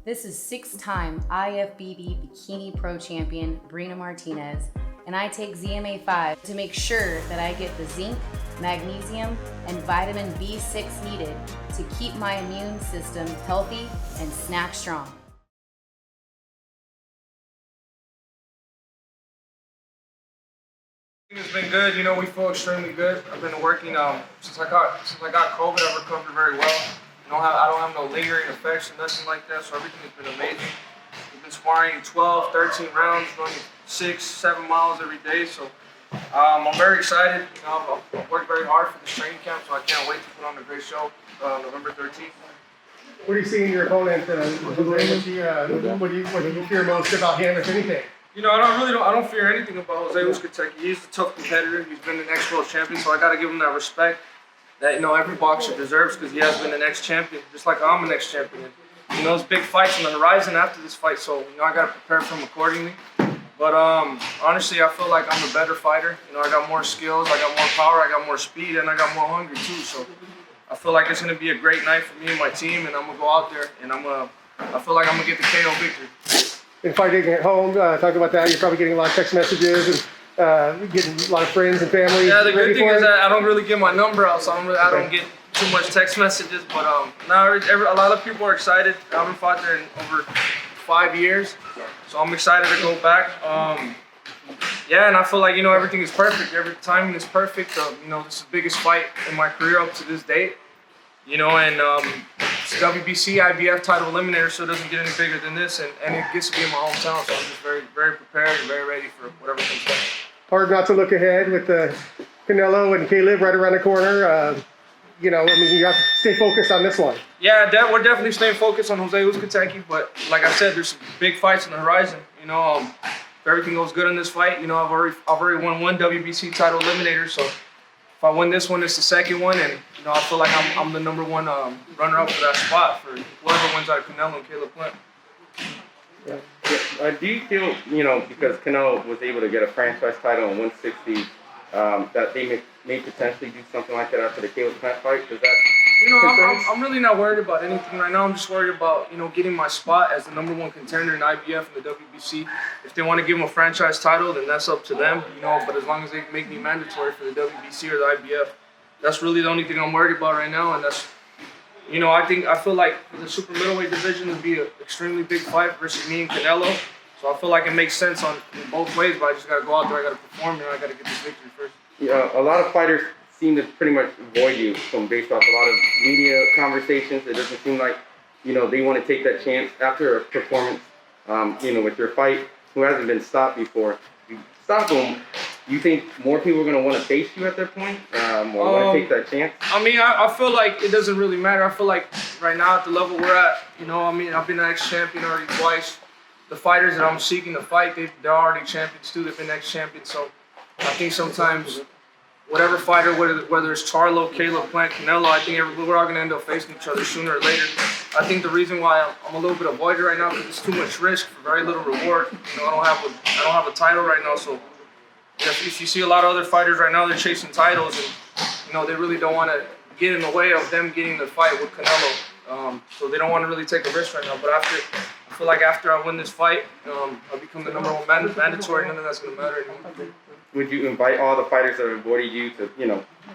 This is 6-time IFBB Bikini Pro Champion Brina Martinez, and I take ZMA5 to make sure that I get the zinc, magnesium, and vitamin B6 needed to keep my immune system healthy and snack strong. It's been good. You know, we feel extremely good. I've been working since I got COVID. I recovered very well. I don't have no lingering effects or nothing like that. So everything has been amazing. We've been sparring 12, 13 rounds, running 6, 7 miles every day. So I'm very excited. I've worked very hard for this training camp, so I can't wait to put on a great show November 13th. What do you see in your opponent? What do you fear most about him, if anything? You know, I don't fear anything about Jose Uzcategui. He's a tough competitor. He's been the next world champion, so I got to give him that respect that every boxer deserves, because he has been the next champion, just like I'm the next champion. And, there's big fights on the horizon after this fight, so I got to prepare for him accordingly. But honestly, I feel like I'm a better fighter. I got more skills, I got more power, I got more speed, and I got more hunger too. So I feel like it's going to be a great night for me and my team, and I'm gonna go out there and I feel like I'm gonna get the KO victory. In fighting at home, talk about that. You're probably getting a lot of text messages and getting a lot of friends and family. Yeah, the good thing is that I don't really get my number out, so I don't get too much text messages. But now a lot of people are excited. I haven't fought there in over 5 years, so I'm excited to go back. Yeah, and I feel like everything is perfect. Every timing is perfect. This is the biggest fight in my career up to this date. And it's WBC IBF title eliminator, so it doesn't get any bigger than this, and it gets to be in my hometown, so I'm just very, very prepared and very ready for whatever comes next. Hard not to look ahead with Canelo and Caleb right around the corner. You have to stay focused on this one. Yeah, we're definitely staying focused on Jose Uzcategui, but like I said, there's some big fights on the horizon. If everything goes good in this fight, I've already won one WBC title eliminator, so if I win this one, it's the second one, and I feel like I'm the number one runner-up for that spot for whoever wins out of Canelo and Caleb Plant. Yeah. Do you feel, because Canelo was able to get a franchise title in 160, that they may potentially do something like that after the Caleb Plant fight? Does that I'm really not worried about anything right now. I'm just worried about, getting my spot as the number one contender in IBF and the WBC. If they want to give them a franchise title, then that's up to them, but as long as they make me mandatory for the WBC or the IBF, that's really the only thing I'm worried about right now. And that's, I feel like the super middleweight division would be an extremely big fight versus me and Canelo. So I feel like it makes sense in both ways, but I just got to go out there, I got to perform, and I got to get this victory first. Yeah, a lot of fighters seem to pretty much avoid you based off a lot of media conversations. It doesn't seem like, they want to take that chance after a performance, with your fight, who hasn't been stopped before. You stop them, you think more people are going to want to face you at that point, or want to take that chance? I feel like it doesn't really matter. I feel like right now at the level we're at, I've been an ex-champion already twice. The fighters that I'm seeking to fight, they're already champions too. They've been ex-champions. So I think sometimes whatever fighter, whether it's Charlo, Caleb Plant, Canelo, I think we're all going to end up facing each other sooner or later. I think the reason why I'm a little bit avoided right now is because it's too much risk for very little reward. I don't have a title right now, so if you see a lot of other fighters right now, they're chasing titles, and they really don't want to get in the way of them getting the fight with Canelo. So they don't want to really take a risk right now. But I feel like after I win this fight, I become the number one mandatory. None of that's going to matter anymore. Would you invite all the fighters that have avoided you to,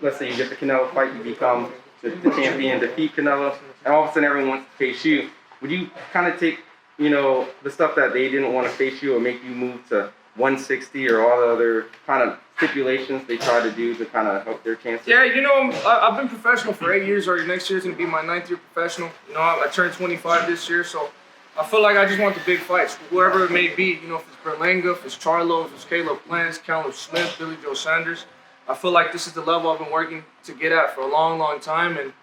let's say you get the Canelo fight, you become the champion, defeat Canelo, and all of a sudden everyone wants to face you. Would you kind of take, the stuff that they didn't want to face you, or make you move to 160 or all the other kind of stipulations they try to do to kind of help their chances? Yeah, I've been professional for 8 years already. Next year's going to be my 9th year professional. I turned 25 this year, so I feel like I just want the big fights, whoever it may be. If it's Berlanga, if it's Charlo, if it's Caleb Plant, Callum Smith, Billy Joe Sanders. I feel like this is the level I've been working to get at for a long, long time, and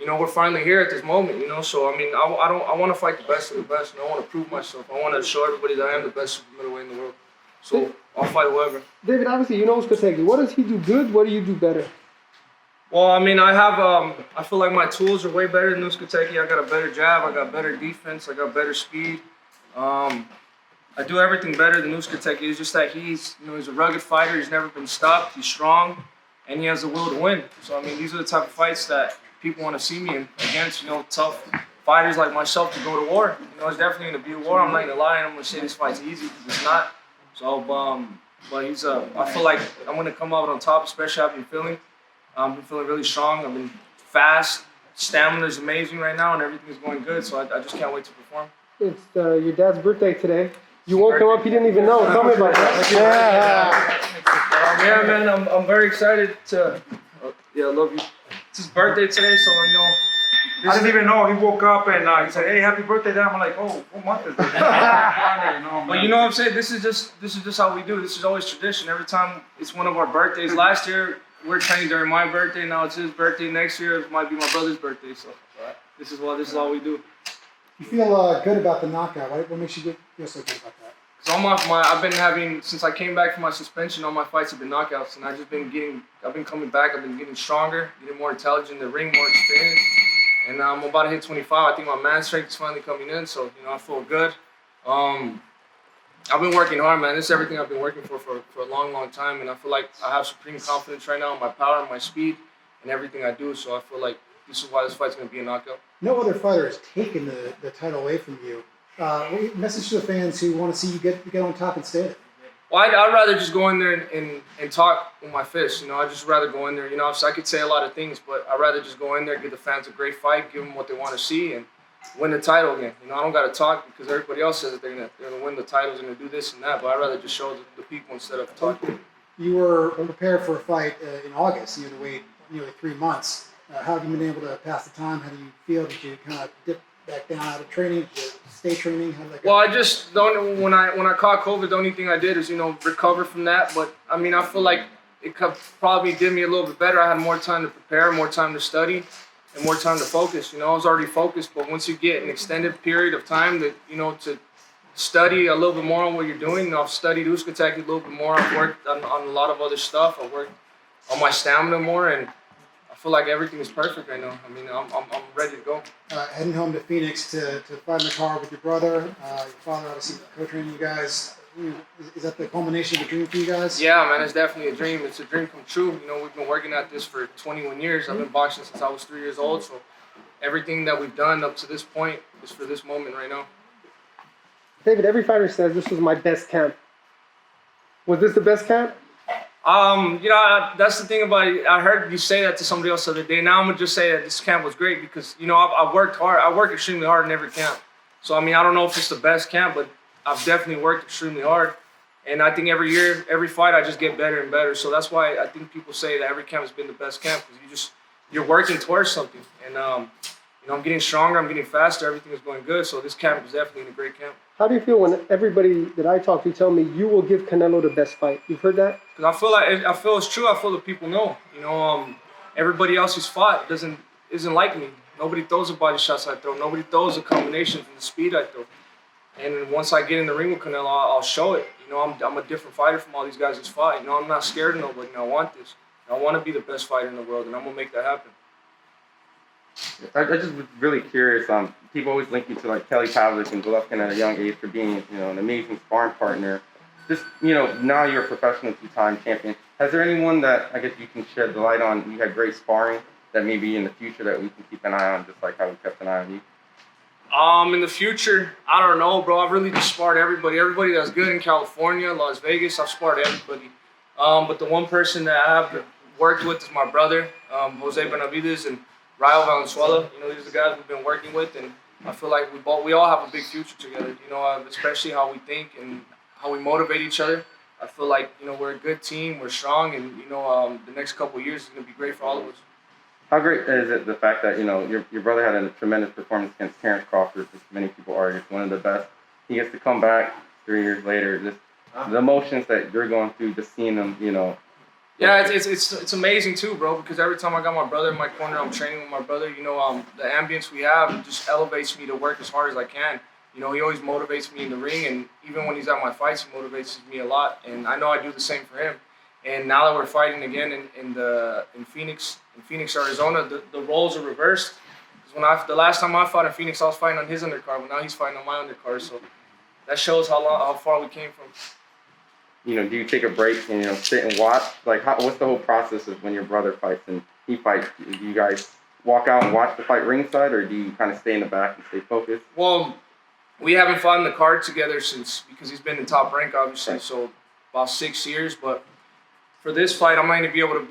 we're finally here at this moment. So I want to fight the best of the best, and I want to prove myself. I want to show everybody that I am the best super middleweight in the world. So I'll fight whoever. David, obviously Uzcategui. What does he do good? What do you do better? Well, I feel like my tools are way better than Uzcategui. I got a better jab, I got better defense, I got better speed. I do everything better than Uzcategui. It's just that he's a rugged fighter. He's never been stopped. He's strong, and he has the will to win. So these are the type of fights that people want to see me in against. Tough fighters like myself to go to war. You know, it's definitely going to be a war. I'm not going to lie and I'm going to say this fight's easy because it's not. So, but he's I feel like I'm going to come out on top, especially I've been feeling really strong. I've been fast. Stamina is amazing right now and everything is going good. So I just can't wait to perform. It's your dad's birthday today. You woke him up, he didn't even know. Tell me about that. Yeah, man, I'm very excited to. Yeah, I love you. It's his birthday today, so you know. I didn't even know. He woke up and he said, "Hey, happy birthday, Dad." I'm like, "Oh, what month is this?" But you know what I'm saying? This is just how we do. This is always tradition. Every time it's one of our birthdays. Last year we're training during my birthday. Now it's his birthday. Next year it might be my brother's birthday. So this is all we do. You feel good about the knockout, right? What makes you feel so good about that? Cause I've been having since I came back from my suspension. All my fights have been knockouts, and I've been coming back. I've been getting stronger, getting more intelligent in the ring, more experience, and I'm about to hit 25. I think my man strength is finally coming in, so you know I feel good. I've been working hard, man. This is everything I've been working for a long time, and I feel like I have supreme confidence right now in my power and my speed and everything I do. So I feel like this is why this fight's gonna be a knockout. No other fighter has taken the title away from you. Message to the fans who want to see you get on top and stay there. Well, I'd rather just go in there and talk with my fists. You know, I'd just rather go in there. You know, I could say a lot of things, but I'd rather just go in there, give the fans a great fight, give them what they want to see, and win the title again. You know, I don't got to talk because everybody else says that they're gonna win the titles, they're gonna do this and that. But I'd rather just show the people instead of talking. You were prepared for a fight in August. You had to wait nearly 3 months. How have you been able to pass the time? How do you feel? Did you kind of dip back down out of training? Did you stay training? How did that go? Well, I just don't. When I caught COVID, the only thing I did is recover from that. But I mean, I feel like it could probably did me a little bit better. I had more time to prepare, more time to study, and more time to focus. You know, I was already focused, but once you get an extended period of time that to study a little bit more on what you're doing, I've studied Uskataki a little bit more. I've worked on a lot of other stuff. I've worked on my stamina more, and I feel like everything is perfect right now. I mean, I'm ready to go. Heading home to Phoenix to fight in the car with your brother. Your father obviously co-training you guys. Is that the culmination of a dream for you guys? Yeah, man, it's definitely a dream. It's a dream come true. You know, we've been working at this for 21 years. I've been boxing since I was 3 years old. So everything that we've done up to this point is for this moment right now. David, every fighter says this was my best camp. Was this the best camp? That's the thing about it. I heard you say that to somebody else the other day. Now I'm gonna just say that this camp was great because I've worked hard. I work extremely hard in every camp. So I mean, I don't know if it's the best camp, but I've definitely worked extremely hard. And I think every year, every fight, I just get better and better. So that's why I think people say that every camp has been the best camp because you're working towards something. And I'm getting stronger. I'm getting faster. Everything is going good. So this camp is definitely a great camp. How do you feel when everybody that I talk to tell me you will give Canelo the best fight? You've heard that? Because I feel it's true. I feel that people know. Everybody else who's fought isn't like me. Nobody throws the body shots I throw. Nobody throws the combinations and the speed I throw. And once I get in the ring with Canelo, I'll show it. I'm a different fighter from all these guys who's fought. I'm not scared of nobody. And I want this. I want to be the best fighter in the world, and I'm gonna make that happen. I just was really curious. People always link you to like Kelly Pavlik and Golovkin at a young age for being, an amazing sparring partner. Just, now you're a professional two-time champion. Has there anyone that I guess you can shed the light on? You had great sparring that maybe in the future that we can keep an eye on, just like how we kept an eye on you. In the future, I don't know, bro. I've really just sparred everybody. Everybody that's good in California, Las Vegas, I've sparred everybody. But the one person that I have worked with is my brother, Jose Benavidez and Rayo Valenzuela. These are the guys we've been working with, and I feel like we all have a big future together. Especially how we think and how we motivate each other. I feel like we're a good team, we're strong, and the next couple of years is gonna be great for all of us. How great is it the fact that your brother had a tremendous performance against Terrence Crawford, which many people argue is one of the best. He gets to come back 3 years later. Just the emotions that you're going through, just seeing them, Yeah, it's amazing too, bro. Because every time I got my brother in my corner, I'm training with my brother. The ambience we have just elevates me to work as hard as I can. He always motivates me in the ring, and even when he's at my fights, he motivates me a lot. And I know I do the same for him. And now that we're fighting again in Phoenix, Arizona, the roles are reversed. Because the last time I fought in Phoenix, I was fighting on his undercard, but now he's fighting on my undercard. So that shows how far we came from. Do you take a break and sit and watch? Like, what's the whole process of when your brother fights and he fights? Do you guys walk out and watch the fight ringside, or do you kind of stay in the back and stay focused? Well, we haven't fought in the card together because he's been in Top Rank, obviously, so about 6 years. But for this fight, I'm not going to be able to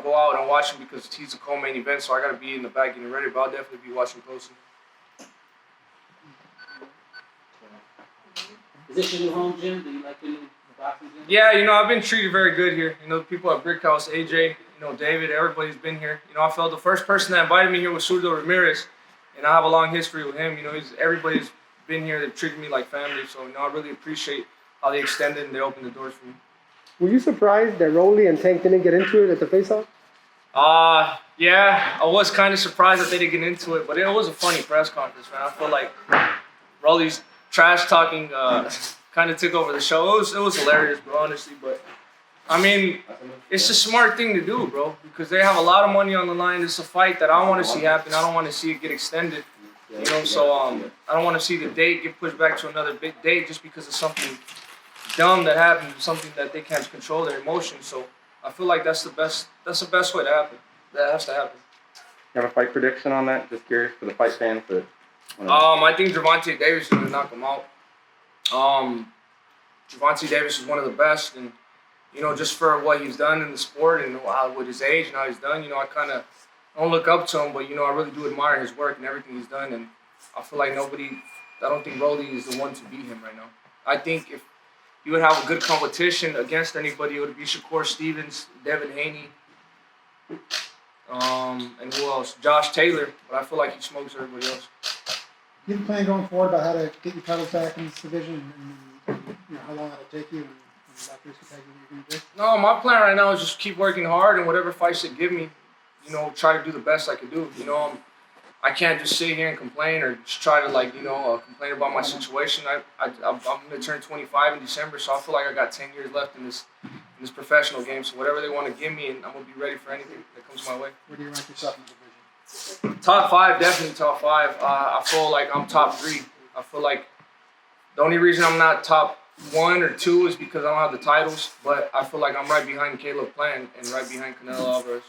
go out and watch him because he's a co-main event, so I got to be in the back getting ready. But I'll definitely be watching closely. Is this your new home gym? Do you like your new boxing gym? Yeah, I've been treated very good here. The people at Brick House, AJ, David, everybody's been here. I felt the first person that invited me here was Surdo Ramirez, and I have a long history with him. Everybody's been here. They've treated me like family, so I really appreciate how they extended and they opened the doors for me. Were you surprised that Rolly and Tank didn't get into it at the face-off? Yeah, I was kind of surprised that they didn't get into it, but it was a funny press conference, man. I feel like Rolly's trash talking kind of took over the show. It was hilarious, bro, honestly. But I mean, it's a smart thing to do, bro, because they have a lot of money on the line. It's a fight that I want to see happen. I don't want to see it get extended. So I don't want to see the date get pushed back to another big date just because of something dumb that happened, something that they can't control their emotions. So I feel like that's the best way to happen. That has to happen. You have a fight prediction on that? Just curious for the fight fans. I think Gervonta Davis is gonna knock him out. Gervonta Davis is one of the best, and just for what he's done in the sport and with his age and how he's done, I don't look up to him, but I really do admire his work and everything he's done, and I feel like I don't think Rolly is the one to beat him right now. I think if you would have a good competition against anybody, it would be Shakur Stevens, Devin Haney, and who else? Josh Taylor, but I feel like he smokes everybody else. Do you have a plan going forward about how to get your titles back in this division and how long that'll take you and doctors can tell you what you're going to do? No, my plan right now is just keep working hard and whatever fights they give me, try to do the best I can do. I can't just sit here and complain or just try to complain about my situation. I'm going to turn 25 in December, so I feel like I got 10 years left in this professional game. So whatever they want to give me, and I'm going to be ready for anything that comes my way. Where do you rank yourself in the division? Top 5, definitely top 5. I feel like I'm top 3. I feel like the only reason I'm not top 1 or 2 is because I don't have the titles, but I feel like I'm right behind Caleb Plant and right behind Canelo Alvarez.